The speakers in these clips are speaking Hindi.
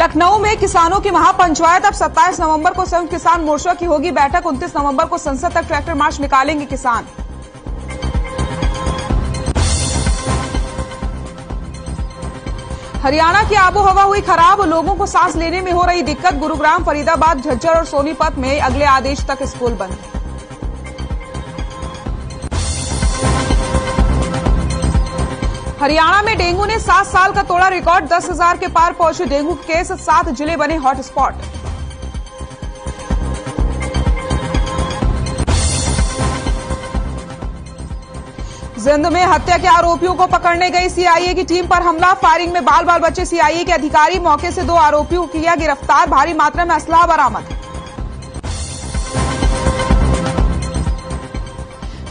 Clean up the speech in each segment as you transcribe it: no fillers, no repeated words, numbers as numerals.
लखनऊ में किसानों की महापंचायत। अब 27 नवंबर को संयुक्त किसान मोर्चा की होगी बैठक। 29 नवंबर को संसद तक ट्रैक्टर मार्च निकालेंगे किसान। हरियाणा की आबोहवा हुई खराब, लोगों को सांस लेने में हो रही दिक्कत। गुरुग्राम, फरीदाबाद, झज्जर और सोनीपत में अगले आदेश तक स्कूल बंद। हरियाणा में डेंगू ने 7 साल का तोड़ा रिकॉर्ड। 10,000 के पार पहुंचे डेंगू के केस। 7 जिले बने हॉटस्पॉट। जिंद में हत्या के आरोपियों को पकड़ने गई सीआईए की टीम पर हमला। फायरिंग में बाल बाल बचे सीआईए के अधिकारी। मौके से 2 आरोपियों को किया गिरफ्तार। भारी मात्रा में असलाह बरामद।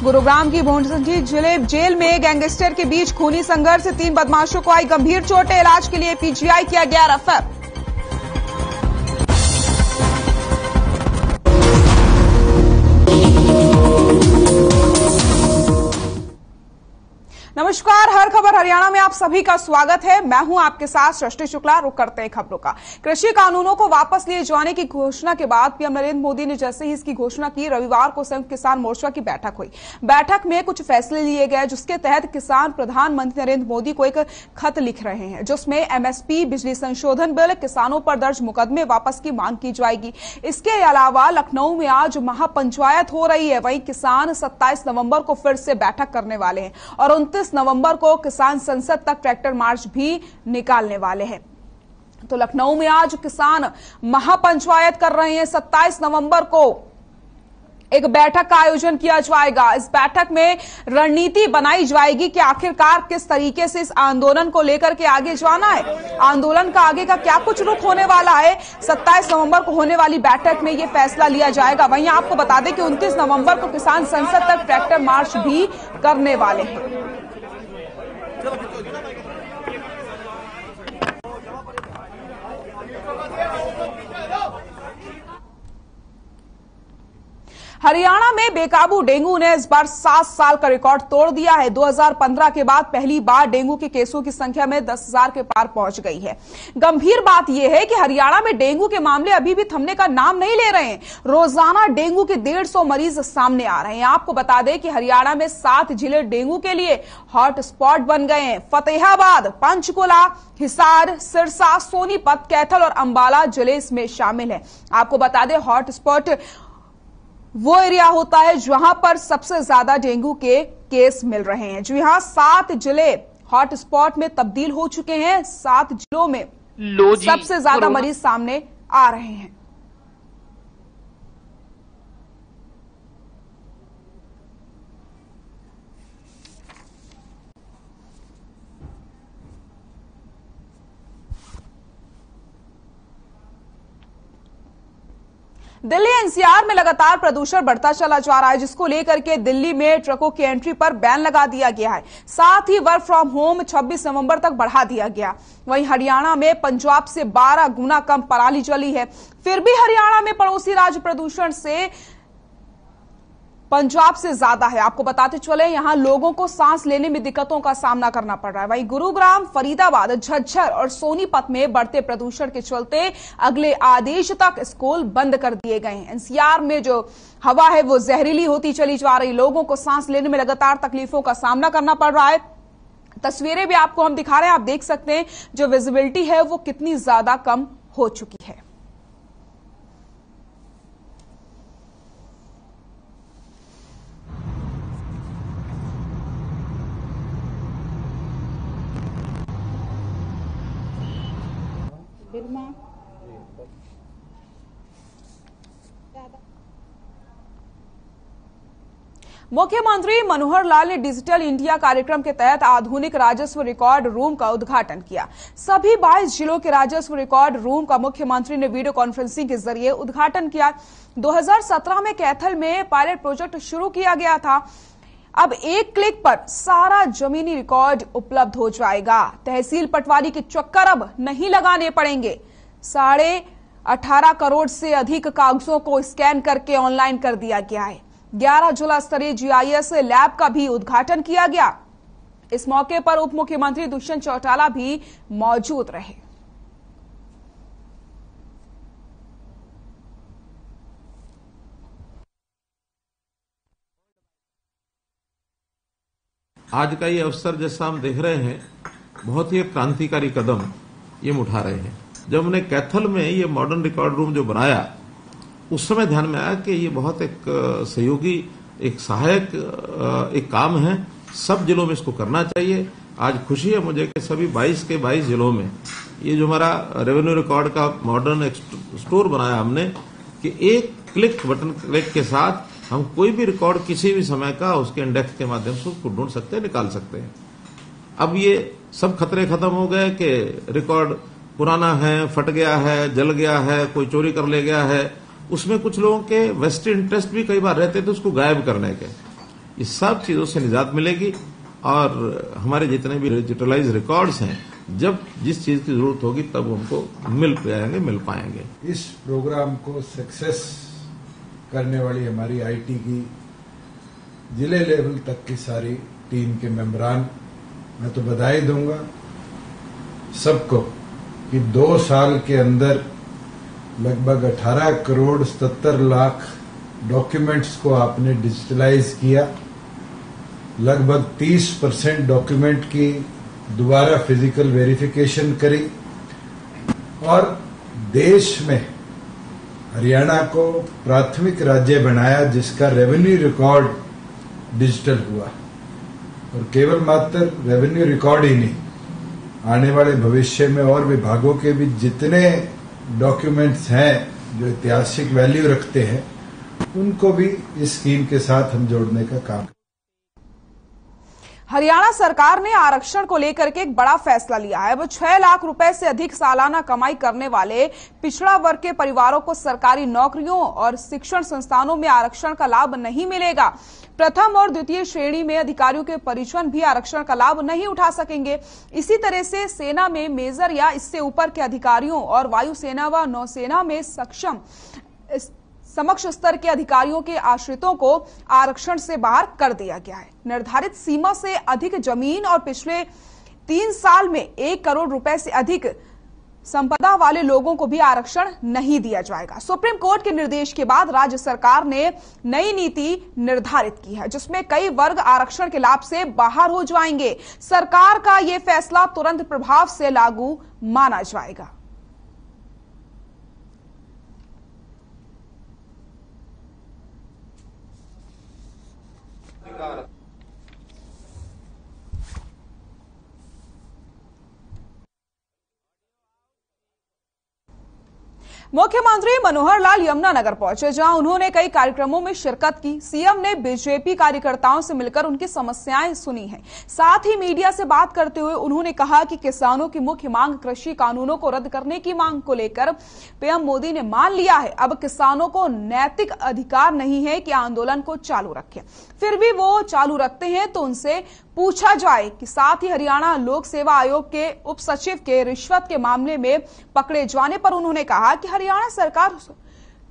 गुरुग्राम की भोंडजी जेल में गैंगस्टर के बीच खूनी संघर्ष। 3 बदमाशों को आई गंभीर चोटें। इलाज के लिए पीजीआई किया गया रेफर। नमस्कार, हर खबर हरियाणा में आप सभी का स्वागत है। मैं हूं आपके साथ सृष्टि शुक्ला। रुक करते हैं खबरों का। कृषि कानूनों को वापस लिए जाने की घोषणा के बाद पीएम नरेंद्र मोदी ने जैसे ही इसकी घोषणा की, रविवार को संयुक्त किसान मोर्चा की बैठक हुई। बैठक में कुछ फैसले लिए गए जिसके तहत किसान प्रधानमंत्री नरेंद्र मोदी को एक खत लिख रहे हैं, जिसमें एमएसपी, बिजली संशोधन बिल, किसानों पर दर्ज मुकदमे वापस की मांग की जाएगी। इसके अलावा लखनऊ में आज महापंचायत हो रही है। वहीं किसान 27 नवंबर को फिर से बैठक करने वाले हैं और 29 नवंबर को किसान संसद तक ट्रैक्टर मार्च भी निकालने वाले हैं। तो लखनऊ में आज किसान महापंचायत कर रहे हैं। 27 नवंबर को एक बैठक का आयोजन किया जाएगा। इस बैठक में रणनीति बनाई जाएगी कि आखिरकार किस तरीके से इस आंदोलन को लेकर के आगे जाना है। आंदोलन का आगे का क्या कुछ रुख होने वाला है, 27 नवंबर को होने वाली बैठक में यह फैसला लिया जाएगा। वहीं आपको बता दें कि 29 नवंबर को किसान संसद तक ट्रैक्टर मार्च भी करने वाले हैं। हरियाणा में बेकाबू डेंगू ने इस बार 7 साल का रिकॉर्ड तोड़ दिया है। 2015 के बाद पहली बार डेंगू के केसों की संख्या में 10,000 के पार पहुंच गई है। गंभीर बात यह है कि हरियाणा में डेंगू के मामले अभी भी थमने का नाम नहीं ले रहे हैं। रोजाना डेंगू के 150 मरीज सामने आ रहे हैं। आपको बता दें कि हरियाणा में 7 जिले डेंगू के लिए हॉटस्पॉट बन गए हैं। फतेहाबाद, पंचकुला, हिसार, सिरसा, सोनीपत, कैथल और अंबाला जिले इसमें शामिल है। आपको बता दें हॉटस्पॉट वो एरिया होता है जहां पर सबसे ज्यादा डेंगू के केस मिल रहे हैं। जी हां, 7 जिले हॉटस्पॉट में तब्दील हो चुके हैं। 7 जिलों में सबसे ज्यादा मरीज सामने आ रहे हैं। दिल्ली एनसीआर में लगातार प्रदूषण बढ़ता चला जा रहा है, जिसको लेकर के दिल्ली में ट्रकों की एंट्री पर बैन लगा दिया गया है। साथ ही वर्क फ्रॉम होम 26 नवंबर तक बढ़ा दिया गया। वहीं हरियाणा में पंजाब से 12 गुना कम पराली जली है। फिर भी हरियाणा में पड़ोसी राज्य प्रदूषण से पंजाब से ज्यादा है। आपको बताते चले यहां लोगों को सांस लेने में दिक्कतों का सामना करना पड़ रहा है। वहीं गुरुग्राम, फरीदाबाद, झज्जर और सोनीपत में बढ़ते प्रदूषण के चलते अगले आदेश तक स्कूल बंद कर दिए गए हैं। एनसीआर में जो हवा है वो जहरीली होती चली जा रही। लोगों को सांस लेने में लगातार तकलीफों का सामना करना पड़ रहा है। तस्वीरें भी आपको हम दिखा रहे हैं, आप देख सकते हैं जो विजिबिलिटी है वो कितनी ज्यादा कम हो चुकी है। मुख्यमंत्री मनोहर लाल ने डिजिटल इंडिया कार्यक्रम के तहत आधुनिक राजस्व रिकॉर्ड रूम का उद्घाटन किया। सभी 22 जिलों के राजस्व रिकॉर्ड रूम का मुख्यमंत्री ने वीडियो कॉन्फ्रेंसिंग के जरिए उद्घाटन किया। 2017 में कैथल में पायलट प्रोजेक्ट शुरू किया गया था। अब एक क्लिक पर सारा जमीनी रिकॉर्ड उपलब्ध हो जाएगा। तहसील पटवारी के चक्कर अब नहीं लगाने पड़ेंगे। 18.5 करोड़ से अधिक कागजों को स्कैन करके ऑनलाइन कर दिया गया है। 11 जिला स्तरीय जीआईएस लैब का भी उद्घाटन किया गया। इस मौके पर उप मुख्यमंत्री दुष्यंत चौटाला भी मौजूद रहे। आज का ये अवसर जैसा हम देख रहे हैं, बहुत ही क्रांतिकारी कदम ये हम उठा रहे हैं। जब हमने कैथल में ये मॉडर्न रिकॉर्ड रूम जो बनाया, उस समय ध्यान में आया कि ये बहुत एक सहयोगी, एक सहायक एक काम है, सब जिलों में इसको करना चाहिए। आज खुशी है मुझे कि सभी 22 के 22 जिलों में ये जो हमारा रेवेन्यू रिकॉर्ड का मॉडर्न स्टोर बनाया हमने, कि एक क्लिक, बटन क्लिक के साथ हम कोई भी रिकॉर्ड किसी भी समय का उसके इंडेक्स के माध्यम से उसको ढूंढ सकते हैं, निकाल सकते हैं। अब ये सब खतरे खत्म हो गए कि रिकॉर्ड पुराना है, फट गया है, जल गया है, कोई चोरी कर ले गया है, उसमें कुछ लोगों के वेस्टेड इंटरेस्ट भी कई बार रहते थे उसको गायब करने के। ये सब चीजों से निजात मिलेगी और हमारे जितने भी डिजिटलाइज रिकॉर्ड्स हैं, जब जिस चीज की जरूरत होगी तब उनको मिल पाएंगे। इस प्रोग्राम को सक्सेस करने वाली हमारी आईटी की जिले लेवल तक की सारी टीम के मेंबरान, मैं तो बधाई दूंगा सबको कि 2 साल के अंदर लगभग 18 करोड़ 77 लाख डॉक्यूमेंट्स को आपने डिजिटलाइज किया। लगभग 30% डॉक्यूमेंट की दोबारा फिजिकल वेरिफिकेशन करी और देश में हरियाणा को प्राथमिक राज्य बनाया जिसका रेवेन्यू रिकॉर्ड डिजिटल हुआ। और केवल मात्र रेवेन्यू रिकॉर्ड ही नहीं, आने वाले भविष्य में और विभागों के भी जितने डॉक्यूमेंट्स हैं जो ऐतिहासिक वैल्यू रखते हैं, उनको भी इस स्कीम के साथ हम जोड़ने का काम। हरियाणा सरकार ने आरक्षण को लेकर के एक बड़ा फैसला लिया है। वो 6 लाख रुपए से अधिक सालाना कमाई करने वाले पिछड़ा वर्ग के परिवारों को सरकारी नौकरियों और शिक्षण संस्थानों में आरक्षण का लाभ नहीं मिलेगा। प्रथम और द्वितीय श्रेणी में अधिकारियों के परिजन भी आरक्षण का लाभ नहीं उठा सकेंगे। इसी तरह से सेना में मेजर या इससे ऊपर के अधिकारियों और वायुसेना व नौसेना में समक्ष स्तर के अधिकारियों के आश्रितों को आरक्षण से बाहर कर दिया गया है। निर्धारित सीमा से अधिक जमीन और पिछले 3 साल में 1 करोड़ रुपए से अधिक संपदा वाले लोगों को भी आरक्षण नहीं दिया जाएगा। सुप्रीम कोर्ट के निर्देश के बाद राज्य सरकार ने नई नीति निर्धारित की है, जिसमें कई वर्ग आरक्षण के लाभ से बाहर हो जाएंगे। सरकार का यह फैसला तुरंत प्रभाव से लागू माना जाएगा। मुख्यमंत्री मनोहर लाल यमुनानगर पहुंचे, जहां उन्होंने कई कार्यक्रमों में शिरकत की। सीएम ने बीजेपी कार्यकर्ताओं से मिलकर उनकी समस्याएं सुनी हैं। साथ ही मीडिया से बात करते हुए उन्होंने कहा कि किसानों की मुख्य मांग कृषि कानूनों को रद्द करने की मांग को लेकर पीएम मोदी ने मान लिया है। अब किसानों को नैतिक अधिकार नहीं है कि आंदोलन को चालू रखें। फिर भी वो चालू रखते हैं तो उनसे पूछा जाए कि साथ ही हरियाणा लोक सेवा आयोग के उप सचिव के रिश्वत के मामले में पकड़े जाने पर उन्होंने कहा कि हरियाणा सरकार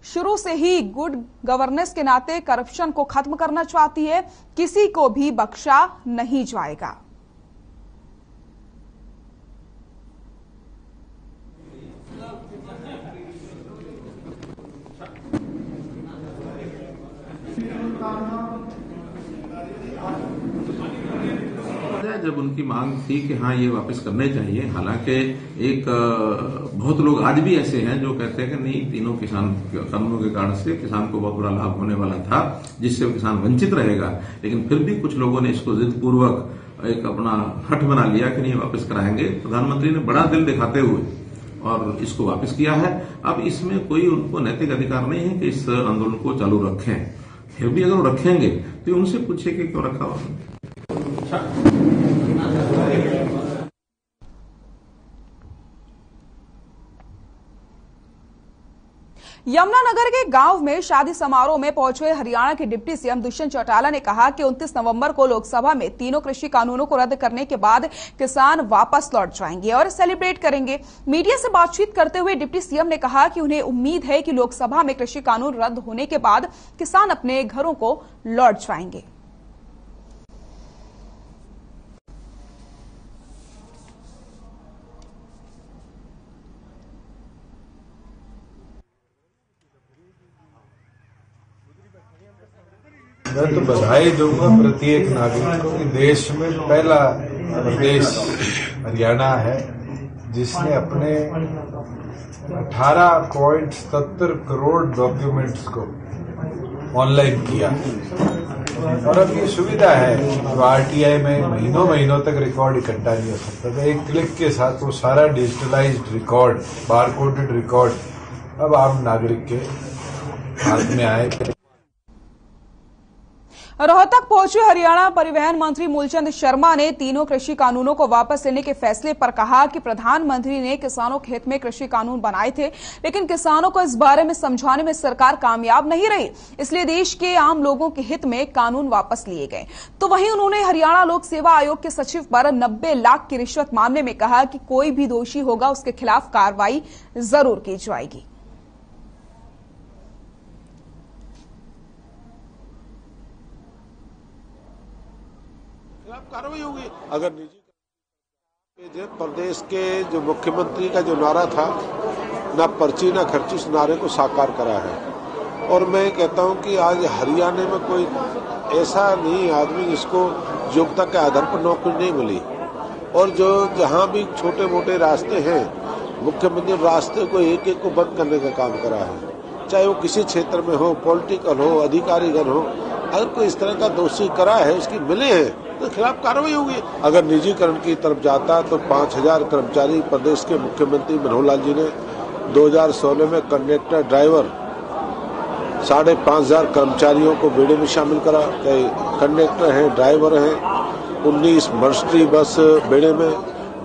शुरू से ही गुड गवर्नेंस के नाते करप्शन को खत्म करना चाहती है, किसी को भी बख्शा नहीं जाएगा। जब उनकी मांग थी कि हाँ ये वापस करने चाहिए, हालांकि एक बहुत लोग आज भी ऐसे हैं जो कहते हैं कि नहीं, तीनों किसान कानूनों के कारण से किसान को बहुत बड़ा लाभ होने वाला था जिससे वो किसान वंचित रहेगा, लेकिन फिर भी कुछ लोगों ने इसको जिद पूर्वक एक अपना हठ बना लिया कि नहीं वापस कराएंगे। प्रधानमंत्री ने बड़ा दिल दिखाते हुए और इसको वापस किया है। अब इसमें कोई उनको नैतिक अधिकार नहीं है कि इस आंदोलन को चालू रखें। फिर भी अगर वो रखेंगे तो उनसे पूछे कि क्यों रखा उन्होंने। यमुनानगर के गांव में शादी समारोह में पहुंचे हरियाणा के डिप्टी सीएम दुष्यंत चौटाला ने कहा कि 29 नवंबर को लोकसभा में तीनों कृषि कानूनों को रद्द करने के बाद किसान वापस लौट जाएंगे और सेलिब्रेट करेंगे। मीडिया से बातचीत करते हुए डिप्टी सीएम ने कहा कि उन्हें उम्मीद है कि लोकसभा में कृषि कानून रद्द होने के बाद किसान अपने घरों को लौट जाएंगे। मैं तो बधाई दूंगा प्रत्येक नागरिक को कि देश में पहला प्रदेश हरियाणा है जिसने अपने 18.70 करोड़ डॉक्यूमेंट्स को ऑनलाइन किया। और अब ये सुविधा है जो आरटीआई में महीनों तक रिकॉर्ड इकट्ठा नहीं हो सकता था, एक क्लिक के साथ वो सारा डिजिटलाइज्ड रिकॉर्ड, बारकोडेड रिकॉर्ड अब आम नागरिक के हाथ में आए। रोहतक पहुंचे हरियाणा परिवहन मंत्री मूलचंद शर्मा ने तीनों कृषि कानूनों को वापस लेने के फैसले पर कहा कि प्रधानमंत्री ने किसानों के हित में कृषि कानून बनाए थे, लेकिन किसानों को इस बारे में समझाने में सरकार कामयाब नहीं रही, इसलिए देश के आम लोगों के हित में कानून वापस लिए गए। तो वहीं उन्होंने हरियाणा लोक सेवा आयोग के सचिव पर 90 लाख की रिश्वत मामले में कहा कि कोई भी दोषी होगा उसके खिलाफ कार्रवाई जरूर की जाएगी। कार्रवाई होगी। अगर निजी प्रदेश के जो मुख्यमंत्री का जो नारा था, ना पर्ची ना खर्ची, उस नारे को साकार करा है। और मैं कहता हूं कि आज हरियाणा में कोई ऐसा नहीं आदमी जिसको योग्यता के आधार पर नौकरी नहीं मिली। और जो जहां भी छोटे मोटे रास्ते हैं, मुख्यमंत्री रास्ते को एक एक को बंद करने का काम करा है, चाहे वो किसी क्षेत्र में हो, पॉलिटिकल हो, अधिकारीगण हो। अगर कोई इस तरह का दोषी करा है, उसकी मिले हैं, तो खिलाफ कार्रवाई होगी। अगर निजीकरण की तरफ जाता तो 5000 कर्मचारी प्रदेश के मुख्यमंत्री मनोहर लाल जी ने 2016 में कंडक्टर, ड्राइवर 5500 कर्मचारियों को बेड़े में शामिल करा। कई कंडक्टर हैं, ड्राइवर हैं, 19 मर्सिडीज बस बेड़े में,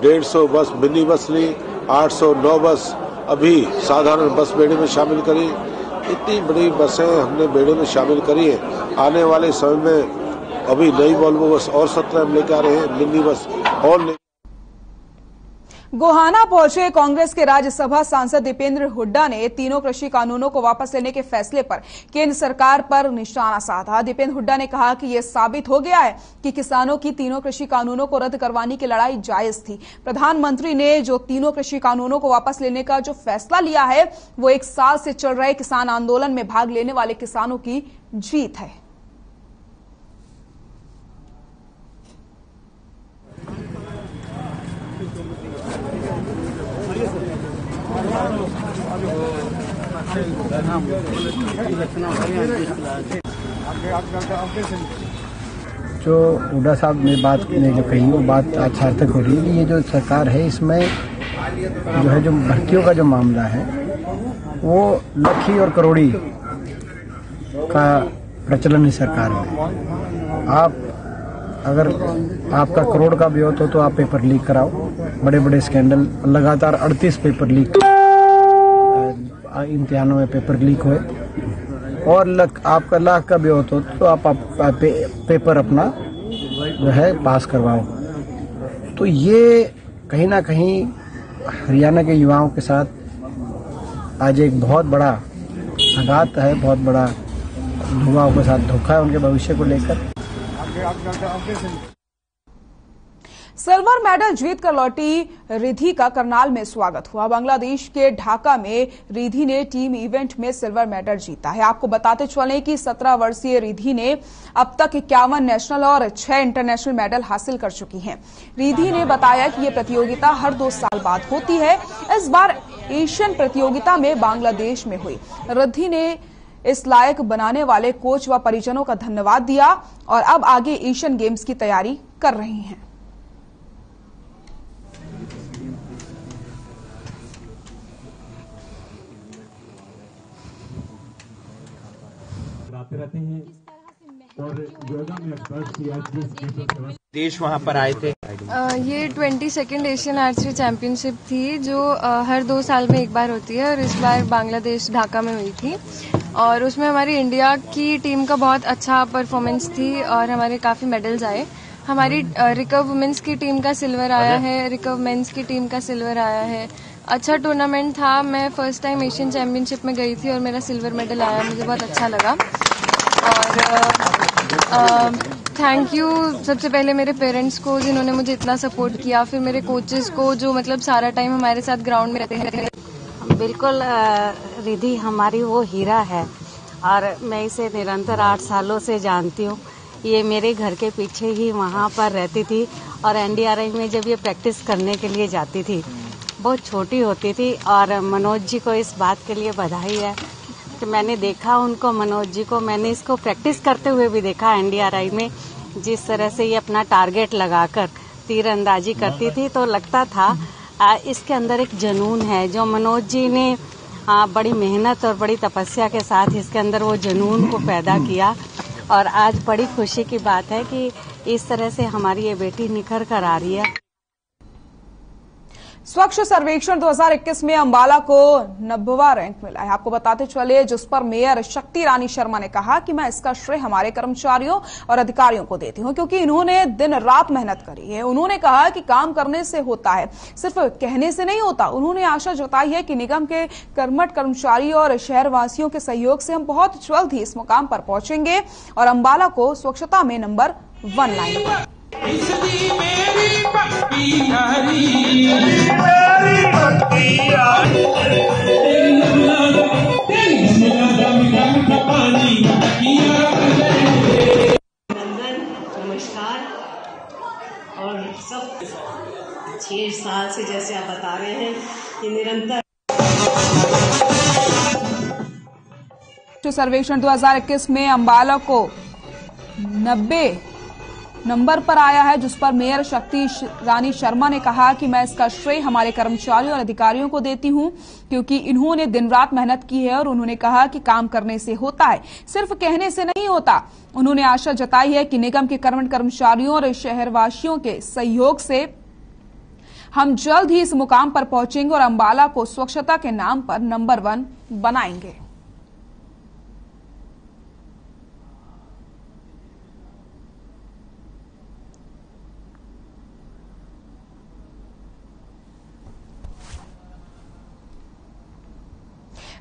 150 बस मिनी बस ली, 809 बस अभी साधारण बस बेड़े में शामिल करी। इतनी बड़ी बसें हमने बेड़े में शामिल करी है। आने वाले समय में अभी नई वॉल्वो बस और 17 हम लेकर आ रहे हैं, मिनी बस और। गोहाना पहुंचे कांग्रेस के राज्यसभा सांसद दीपेंद्र हुड्डा ने तीनों कृषि कानूनों को वापस लेने के फैसले पर केंद्र सरकार पर निशाना साधा। दीपेंद्र हुड्डा ने कहा कि यह साबित हो गया है कि किसानों की तीनों कृषि कानूनों को रद्द करवाने की लड़ाई जायज थी। प्रधानमंत्री ने जो तीनों कृषि कानूनों को वापस लेने का जो फैसला लिया है, वो 1 साल से चल रहे किसान आंदोलन में भाग लेने वाले किसानों की जीत है। जो हुड्डा साहब ने बात जो कही वो बात सार्थक हो रही है कि ये जो सरकार है इसमें जो है जो भर्तियों का जो मामला है वो लखी और करोड़ी का प्रचलन है सरकार में। आप अगर आपका करोड़ का भी हो तो आप पेपर लीक कराओ। बड़े बड़े स्कैंडल लगातार 38 पेपर लीक, इम्तिहानों में पेपर लीक हुए। और आपका लाख का भी हो तो आप पेपर अपना जो है पास करवाओ। तो ये कहीं ना कहीं हरियाणा के युवाओं के साथ आज एक बहुत बड़ा आघात है, बहुत बड़ा युवाओं के साथ धोखा है उनके भविष्य को लेकर। सिल्वर मेडल जीतकर लौटी रिधि का करनाल में स्वागत हुआ। बांग्लादेश के ढाका में रिधि ने टीम इवेंट में सिल्वर मेडल जीता है। आपको बताते चलें कि 17 वर्षीय रिधि ने अब तक 51 नेशनल और 6 इंटरनेशनल मेडल हासिल कर चुकी हैं। रिधि ने बताया कि ये प्रतियोगिता हर 2 साल बाद होती है। इस बार एशियन प्रतियोगिता में बांग्लादेश में हुई। रिधि ने इस लायक बनाने वाले कोच व परिजनों का धन्यवाद दिया और अब आगे एशियन गेम्स की तैयारी कर रही हैं। रहते हैं और योगा में देश वहां पर आए थे। ये 22nd एशियन आर्चरी चैंपियनशिप थी जो हर 2 साल में एक बार होती है और इस बार बांग्लादेश ढाका में हुई थी और उसमें हमारी इंडिया की टीम का बहुत अच्छा परफॉर्मेंस थी और हमारे काफी मेडल्स आए। हमारी रिकर्व वुमेन्स की टीम का सिल्वर आया है, रिकर्व मेंस की टीम का सिल्वर आया है। अच्छा टूर्नामेंट था। मैं फर्स्ट टाइम एशियन चैंपियनशिप में गई थी और मेरा सिल्वर मेडल आया, मुझे बहुत अच्छा लगा। और थैंक यू सबसे पहले मेरे पेरेंट्स को जिन्होंने मुझे इतना सपोर्ट किया, फिर मेरे कोचेस को जो मतलब सारा टाइम हमारे साथ ग्राउंड में रहते हैं। बिल्कुल रिधि हमारी वो हीरा है और मैं इसे निरंतर 8 सालों से जानती हूँ। ये मेरे घर के पीछे ही वहाँ पर रहती थी और एनडीआरआई में जब ये प्रैक्टिस करने के लिए जाती थी, बहुत छोटी होती थी। और मनोज जी को इस बात के लिए बधाई है कि मैंने देखा उनको, मनोज जी को मैंने इसको प्रैक्टिस करते हुए भी देखा एनडीआरआई में। जिस तरह से ये अपना टारगेट लगाकर तीरंदाजी करती थी तो लगता था इसके अंदर एक जुनून है, जो मनोज जी ने बड़ी मेहनत और बड़ी तपस्या के साथ इसके अंदर वो जुनून को पैदा किया। और आज बड़ी खुशी की बात है कि इस तरह से हमारी ये बेटी निखर कर आ रही है। स्वच्छ सर्वेक्षण 2021 में अंबाला को 90वां रैंक मिला है। आपको बताते चले, जिस पर मेयर शक्ति रानी शर्मा ने कहा कि मैं इसका श्रेय हमारे कर्मचारियों और अधिकारियों को देती हूं, क्योंकि इन्होंने दिन रात मेहनत करी है। उन्होंने कहा कि काम करने से होता है, सिर्फ कहने से नहीं होता। उन्होंने आशा जताई है कि निगम के कर्मठ कर्मचारी और शहरवासियों के सहयोग से हम बहुत जल्द ही इस मुकाम पर पहुंचेंगे और अंबाला को स्वच्छता में नंबर 1 लाएंगे। मेरी पक्की नमस्कार। और सब 6 साल से जैसे आप बता रहे हैं कि निरंतर सर्वेक्षण 2021 में अंबाला को 90 नंबर पर आया है, जिस पर मेयर शक्ति रानी शर्मा ने कहा कि मैं इसका श्रेय हमारे कर्मचारियों और अधिकारियों को देती हूं, क्योंकि इन्होंने दिन रात मेहनत की है। और उन्होंने कहा कि काम करने से होता है, सिर्फ कहने से नहीं होता। उन्होंने आशा जताई है कि निगम के कर्मठ कर्मचारियों और शहरवासियों के सहयोग से हम जल्द ही इस मुकाम पर पहुंचेंगे और अंबाला को स्वच्छता के नाम पर नंबर 1 बनाएंगे।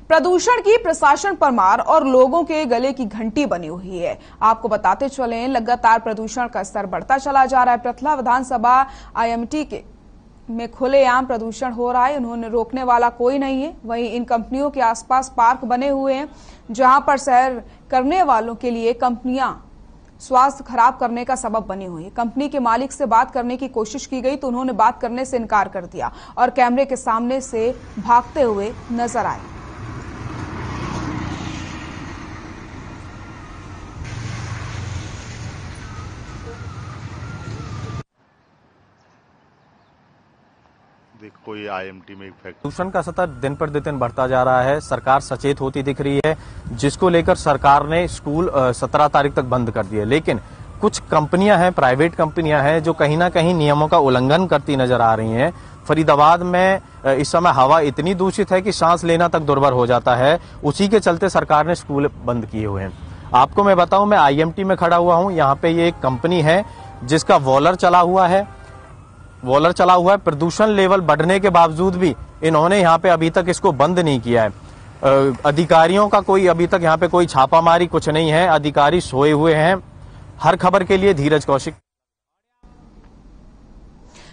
प्रदूषण की प्रशासन पर मार और लोगों के गले की घंटी बनी हुई है। आपको बताते चलें, लगातार प्रदूषण का स्तर बढ़ता चला जा रहा है। पृथला विधानसभा IMT में खुलेआम प्रदूषण हो रहा है, उन्होंने रोकने वाला कोई नहीं है। वहीं इन कंपनियों के आसपास पार्क बने हुए हैं, जहां पर सैर करने वालों के लिए कंपनियां स्वास्थ्य खराब करने का सबब बनी हुई है। कंपनी के मालिक से बात करने की कोशिश की गई तो उन्होंने बात करने से इनकार कर दिया और कैमरे के सामने से भागते हुए नजर आए। कोई IMT में प्रदूषण का स्तर दिन पर दिन बढ़ता जा रहा है। सरकार सचेत होती दिख रही है, जिसको लेकर सरकार ने स्कूल 17 तारीख तक बंद कर दिए। लेकिन कुछ कंपनियां हैं, प्राइवेट कंपनियां हैं, जो कहीं ना कहीं नियमों का उल्लंघन करती नजर आ रही हैं। फरीदाबाद में इस समय हवा इतनी दूषित है कि सांस लेना तक दुर्भर हो जाता है। उसी के चलते सरकार ने स्कूल बंद किए हुए हैं। आपको मैं बताऊं, मैं IMT में खड़ा हुआ हूं। यहाँ पे ये एक कंपनी है जिसका वॉलर चला हुआ है। प्रदूषण लेवल बढ़ने के बावजूद भी इन्होंने यहाँ पे अभी तक इसको बंद नहीं किया है। अधिकारियों का कोई अभी तक यहाँ पे कोई छापामारी कुछ नहीं है। अधिकारी सोए हुए हैं। हर खबर के लिए धीरज कौशिक।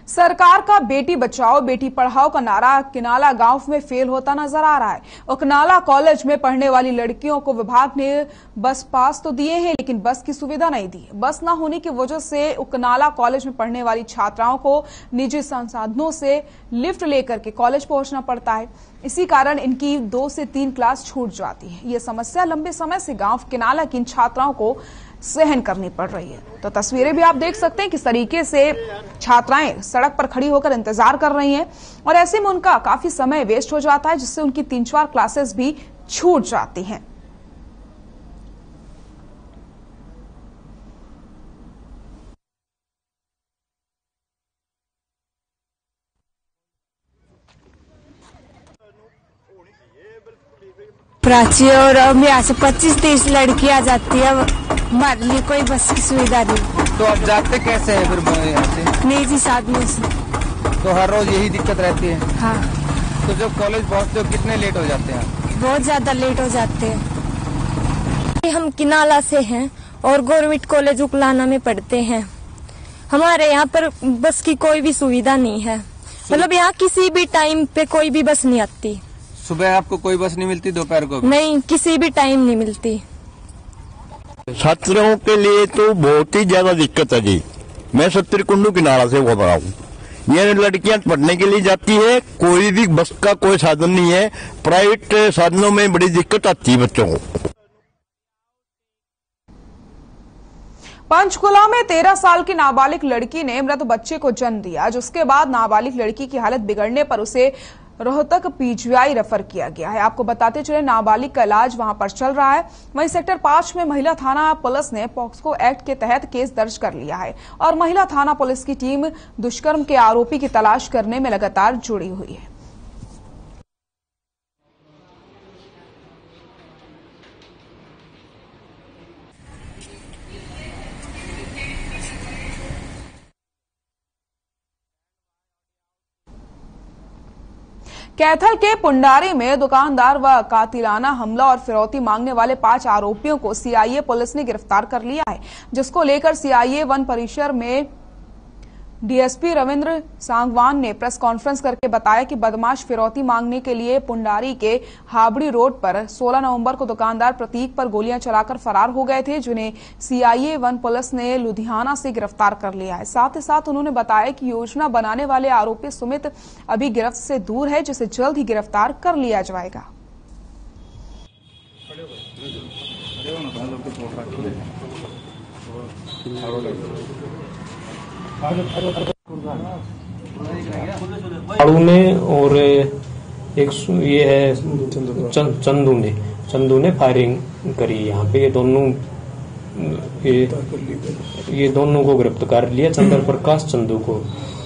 सरकार का बेटी बचाओ बेटी पढ़ाओ का नारा किनाला गांव में फेल होता नजर आ रहा है। उकनाला कॉलेज में पढ़ने वाली लड़कियों को विभाग ने बस पास तो दिए हैं, लेकिन बस की सुविधा नहीं दी। बस न होने की वजह से उकनाला कॉलेज में पढ़ने वाली छात्राओं को निजी संसाधनों से लिफ्ट लेकर के कॉलेज पहुंचना पड़ता है। इसी कारण इनकी 2 से 3 क्लास छूट जाती है। ये समस्या लंबे समय से गांव किनाला की इन छात्राओं को सहन करनी पड़ रही है। तो तस्वीरें भी आप देख सकते हैं किस तरीके से छात्राएं सड़क पर खड़ी होकर इंतजार कर रही हैं और ऐसे में उनका काफी समय वेस्ट हो जाता है, जिससे उनकी 3-4 क्लासेस भी छूट जाती हैं। प्राची और मैं यहाँ से 25-30 लड़कियां जाती है। हमारे लिए कोई बस की सुविधा नहीं। तो आप जाते कैसे हैं फिर यहाँ से? निजी साधनों से। तो हर रोज यही दिक्कत रहती है? हाँ। तो जब कॉलेज पहुँचते हो कितने लेट हो जाते हैं? बहुत ज्यादा लेट हो जाते हैं। हम किनाला से हैं और गवर्नमेंट कॉलेज उकलाना में पढ़ते हैं। हमारे यहाँ पर बस की कोई भी सुविधा नहीं है। मतलब यहाँ किसी भी टाइम पे कोई भी बस नहीं आती। सुबह आपको कोई बस नहीं मिलती, दोपहर को? नहीं, किसी भी टाइम नहीं मिलती। छात्रों के लिए तो बहुत ही ज्यादा दिक्कत है जी। मैं सत्तरकुंडू किनारा से बोल रहा हूँ। ये लड़कियां पढ़ने के लिए जाती है, कोई भी बस का कोई साधन नहीं है, प्राइवेट साधनों में बड़ी दिक्कत आती है बच्चों को। पंचकुला में 13 साल की नाबालिग लड़की ने मृत बच्चे को जन्म दिया, जिसके बाद नाबालिग लड़की की हालत बिगड़ने पर उसे रोहतक पीजीआई रेफर किया गया है। आपको बताते चले नाबालिग का इलाज वहां पर चल रहा है। वहीं सेक्टर 5 में महिला थाना पुलिस ने पॉक्सो एक्ट के तहत केस दर्ज कर लिया है और महिला थाना पुलिस की टीम दुष्कर्म के आरोपी की तलाश करने में लगातार जुड़ी हुई है। कैथल के पुंडारी में दुकानदार व कातिलाना हमला और फिरौती मांगने वाले 5 आरोपियों को सीआईए पुलिस ने गिरफ्तार कर लिया है, जिसको लेकर सीआईए वन परिसर में डीएसपी रविंद्र सांगवान ने प्रेस कॉन्फ्रेंस करके बताया कि बदमाश फिरौती मांगने के लिए पुंडारी के हाबड़ी रोड पर 16 नवंबर को दुकानदार प्रतीक पर गोलियां चलाकर फरार हो गए थे, जिन्हें सीआईए वन पुलिस ने लुधियाना से गिरफ्तार कर लिया है। साथ ही साथ उन्होंने बताया कि योजना बनाने वाले आरोपी सुमित अभी गिरफ्त से दूर है, जिसे जल्द ही गिरफ्तार कर लिया जाएगा। आड़ू ने और एक ये है चंदू ने फायरिंग करी यहाँ पे। ये दोनों को गिरफ्तार लिया, चंद्र प्रकाश चंदू को।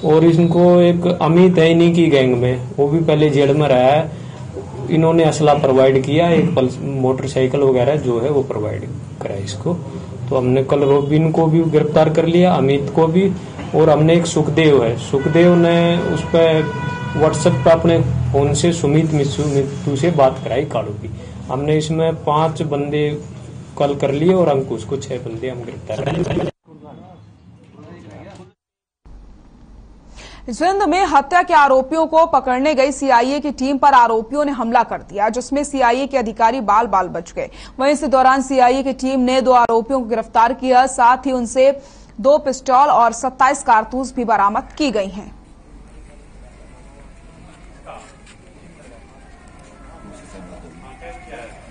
और इनको एक अमित है इन्हीं की गैंग में, वो भी पहले जेल में रहा है। इन्होंने असला प्रोवाइड किया, एक मोटरसाइकिल वगैरह जो है वो प्रोवाइड करा इसको। तो हमने कल रोबिन को भी गिरफ्तार कर लिया, अमित को भी। और हमने एक सुखदेव है, सुखदेव ने उस पर व्हाट्सएप पर अपने फोन से सुमित मित्तू से बात कराई कालू की। हमने इसमें 5 बंदे कल कर लिए और अंकुश को 6 बंदे हम गिरफ्तार कर। जिंद में हत्या के आरोपियों को पकड़ने गई सीआईए की टीम पर आरोपियों ने हमला कर दिया, जिसमें सीआईए के अधिकारी बाल बाल बच गए। वहीं इस दौरान सीआईए की टीम ने 2 आरोपियों को गिरफ्तार किया, साथ ही उनसे 2 पिस्टल और 27 कारतूस भी बरामद की गई हैं।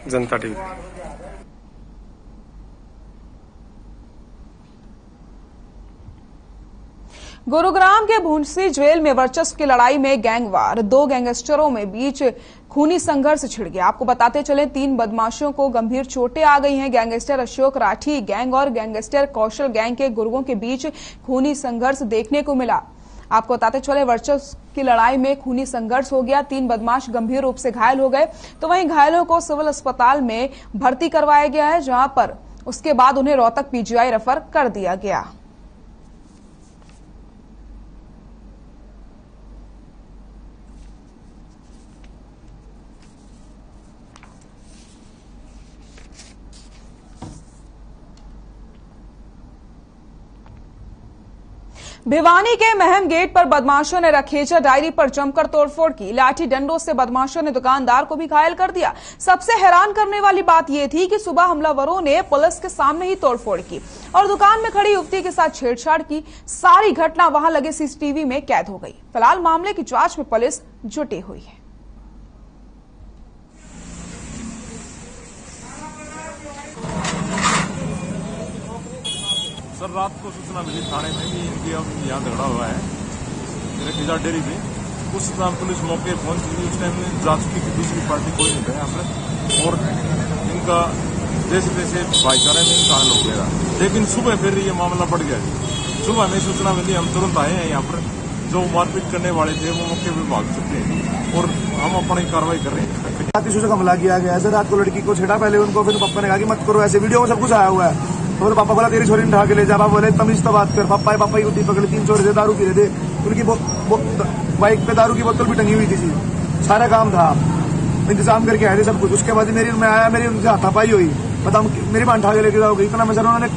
जनता टीवी। गुरुग्राम के भूंसी जेल में वर्चस्व की लड़ाई में गैंगवार 2 गैंगस्टरों में बीच खूनी संघर्ष छिड़ गया। आपको बताते चले 3 बदमाशों को गंभीर चोटें आ गई हैं। गैंगस्टर अशोक राठी गैंग और गैंगस्टर कौशल गैंग के गुर्गों के बीच खूनी संघर्ष देखने को मिला। आपको बताते चले वर्चस्व की लड़ाई में खूनी संघर्ष हो गया, 3 बदमाश गंभीर रूप से घायल हो गए। तो वहीं घायलों को सिविल अस्पताल में भर्ती करवाया गया है, जहां पर उसके बाद उन्हें रोहतक पीजीआई रेफर कर दिया गया। भिवानी के महम गेट पर बदमाशों ने रखेजा डायरी पर जमकर तोड़फोड़ की। लाठी डंडों से बदमाशों ने दुकानदार को भी घायल कर दिया। सबसे हैरान करने वाली बात यह थी कि सुबह हमलावरों ने पुलिस के सामने ही तोड़फोड़ की और दुकान में खड़ी युवती के साथ छेड़छाड़ की। सारी घटना वहां लगे सीसीटीवी में कैद हो गई। फिलहाल मामले की जांच में पुलिस जुटी हुई है। सर, रात को सूचना मिली थाने में कि इनकी अब यहाँ झगड़ा हुआ है रखेजा डेयरी पे। उस टाइम पुलिस मौके पहुंच गई। उस टाइम जांच की कि दूसरी पार्टी कोई नहीं था यहाँ पर और इनका जैसे तैसे भाईचारे में इनका हल हो गया। लेकिन सुबह फिर ये मामला बढ़ गया। सुबह में सूचना मिली, हम तुरंत आए हैं यहाँ पर। जो मारपीट करने वाले थे वो मौके पर भाग चुके हैं और हम अपनी कार्रवाई कर रहे हैं। रात सूचक हमला किया गया है। रात को लड़की को छेड़ा पहले उनको, फिर पापा ने कहा कि मत करो ऐसे। वीडियो में सब कुछ आया हुआ है। तो पापा बोला तेरी छोरी उठा के ले जा। पापा बोले तमीज तो बात कर। पापा की उठी पकड़ी, 3 चोर थे, दारू पी रहे थे। उनकी बाइक पे दारू की बोतल भी टंगी हुई थी। सारा काम था, इंतजाम करके आए थे सब कुछ। उसके बाद मैं आया, मेरी उनसे हाथापाई हुई। पता मेरी बांध उठा के लेके जाओगे इतना में। सर उन्होंने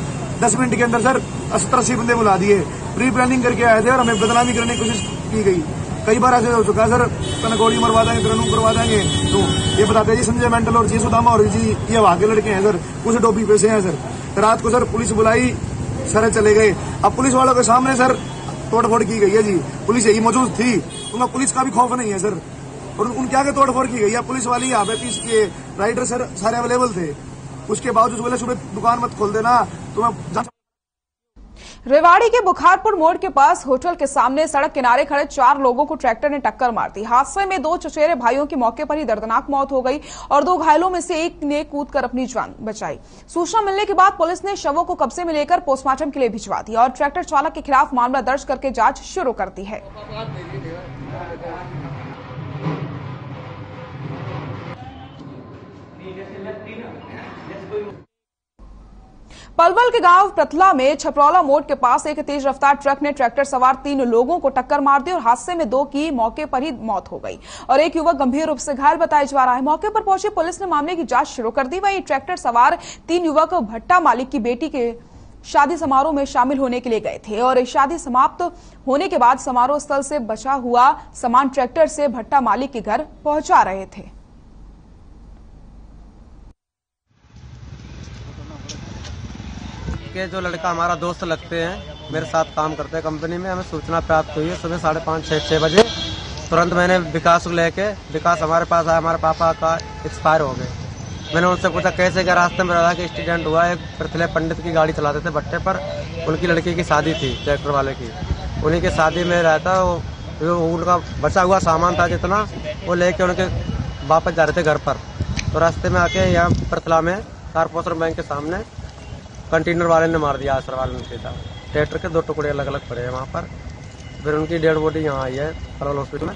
10 मिनट के अंदर सर 70-80 बंदे बुला दिए। प्री प्लानिंग करके आए थे और हमें बदनामी करने की कोशिश की गई। कई बार ऐसे हो चुका है सर, कन गोली मरवा देंगे, तरनू करवा देंगे। तो ये बताते हैं जी संजय मेंटल और जी सुदामा और जी ये वहां के लड़के हैं सर, कुछ डोबी पैसे हैं सर। रात को सर पुलिस बुलाई, सर चले गए। अब पुलिस वालों के सामने सर तोड़फोड़ की गई है जी, पुलिस यही मौजूद थी, उनका पुलिस का भी खौफ नहीं है सर। और उनके आगे तोड़फोड़ की गई है। पुलिस वाली यहाँ पे पीस के राइडर सर सारे अवेलेबल थे, उसके बावजूद बोले सुबह दुकान मत खोल देना तुम्हें। रेवाड़ी के बुखारपुर मोड़ के पास होटल के सामने सड़क किनारे खड़े 4 लोगों को ट्रैक्टर ने टक्कर मार दी। हादसे में 2 चचेरे भाइयों की मौके पर ही दर्दनाक मौत हो गई और 2 घायलों में से एक ने कूदकर अपनी जान बचाई। सूचना मिलने के बाद पुलिस ने शवों को कब्जे में लेकर पोस्टमार्टम के लिए भिजवा दिया और ट्रैक्टर चालक के खिलाफ मामला दर्ज करके जांच शुरू कर दी है। पलवल के गांव प्रथला में छपरौला मोड़ के पास एक तेज रफ्तार ट्रक ने ट्रैक्टर सवार 3 लोगों को टक्कर मार दी और हादसे में 2 की मौके पर ही मौत हो गई और एक युवक गंभीर रूप से घायल बताया जा रहा है। मौके पर पहुंची पुलिस ने मामले की जांच शुरू कर दी। वहीं ट्रैक्टर सवार 3 युवक भट्टा मालिक की बेटी के शादी समारोह में शामिल होने के लिए गए थे और शादी समाप्त होने के बाद समारोह स्थल से बचा हुआ सामान ट्रैक्टर से भट्टा मालिक के घर पहुंचा रहे थे। के जो लड़का हमारा दोस्त लगते हैं, मेरे साथ काम करते हैं कंपनी में, हमें सूचना प्राप्त हुई है सुबह 5:30-6 बजे। तुरंत मैंने विकास को लेके, विकास हमारे पास आया, हमारे पापा का एक्सपायर हो गए। मैंने उनसे पूछा कैसे क्या, रास्ते में रहा कि एक्सीडेंट हुआ। एक पृथ्वी पंडित की गाड़ी चलाते थे भट्टे पर, उनकी लड़की की शादी थी ट्रैक्टर वाले की, उन्हीं की शादी में रहता। उनका बचा हुआ सामान था जितना, वो लेके उनके वापस जा रहे थे घर पर। तो रास्ते में आके यहाँ पृथला में कारपोरेशन बैंक के सामने कंटेनर वाले ने मार दिया, आसर वाले ने सीधा। ट्रैक्टर के 2 टुकड़े अलग अलग पड़े हैं वहाँ पर। फिर उनकी डेड बॉडी यहाँ आई है पलवल हॉस्पिटल में।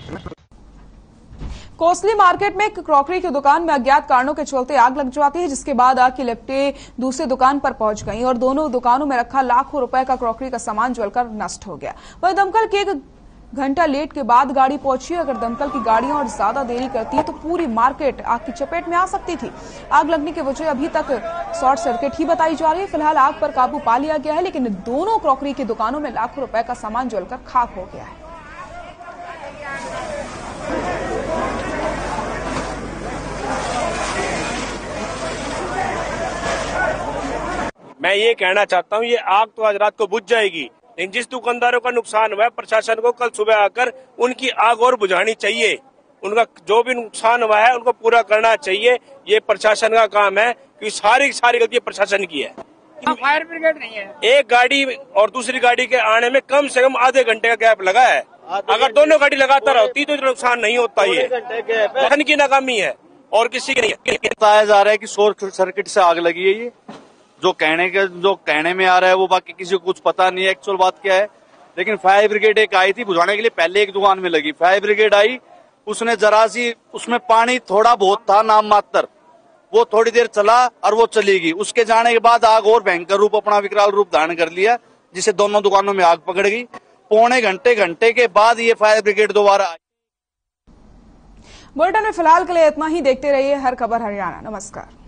कोसली मार्केट में एक क्रॉकरी की दुकान में अज्ञात कारणों के चलते आग लग जाती है, जिसके बाद आग की लपटें दूसरी दुकान पर पहुंच गई और दोनों दुकानों में रखा लाखों रुपए का क्रॉकरी का सामान जलकर नष्ट हो गया। वहीं दमकल के 1 घंटा लेट के बाद गाड़ी पहुंची। अगर दमकल की गाड़ियां और ज्यादा देरी करती तो पूरी मार्केट आग की चपेट में आ सकती थी। आग लगने की वजह अभी तक शॉर्ट सर्किट ही बताई जा रही है। फिलहाल आग पर काबू पा लिया गया है, लेकिन दोनों क्रॉकरी की दुकानों में लाखों रुपए का सामान जलकर खाक हो गया है। मैं ये कहना चाहता हूँ, ये आग तो आज रात को बुझ जाएगी, लेकिन जिस दुकानदारों का नुकसान हुआ है, प्रशासन को कल सुबह आकर उनकी आग और बुझानी चाहिए। उनका जो भी नुकसान हुआ है उनको पूरा करना चाहिए। ये प्रशासन का काम है, क्योंकि सारी गलती प्रशासन की है। फायर ब्रिगेड नहीं है। एक गाड़ी और दूसरी गाड़ी के आने में कम से कम आधे घंटे का गैप लगा है। अगर दोनों गाड़ी लगातार होती तो नुकसान नहीं होता। ये वाहन की नाकामी है और किसी की नहीं। बताया जा रहा है कि शॉर्ट सर्किट से आग लगी है। ये जो कहने में आ रहा है वो बाकी किसी को कुछ पता नहीं है एक्चुअल बात क्या है। लेकिन फायर ब्रिगेड एक आई थी बुझाने के लिए, पहले एक दुकान में लगी। फायर ब्रिगेड आई, उसने जरा सी, उसमें पानी थोड़ा बहुत था नाम मात्र, वो थोड़ी देर चला और वो चली गई। उसके जाने के बाद आग और भयंकर रूप, अपना विकराल रूप धारण कर लिया, जिससे दोनों दुकानों में आग पकड़ गई। पौने घंटे के बाद ये फायर ब्रिगेड दोबारा आई। बुलेटिन में फिलहाल के लिए इतना ही। देखते रहिए हर खबर हरियाणा। नमस्कार।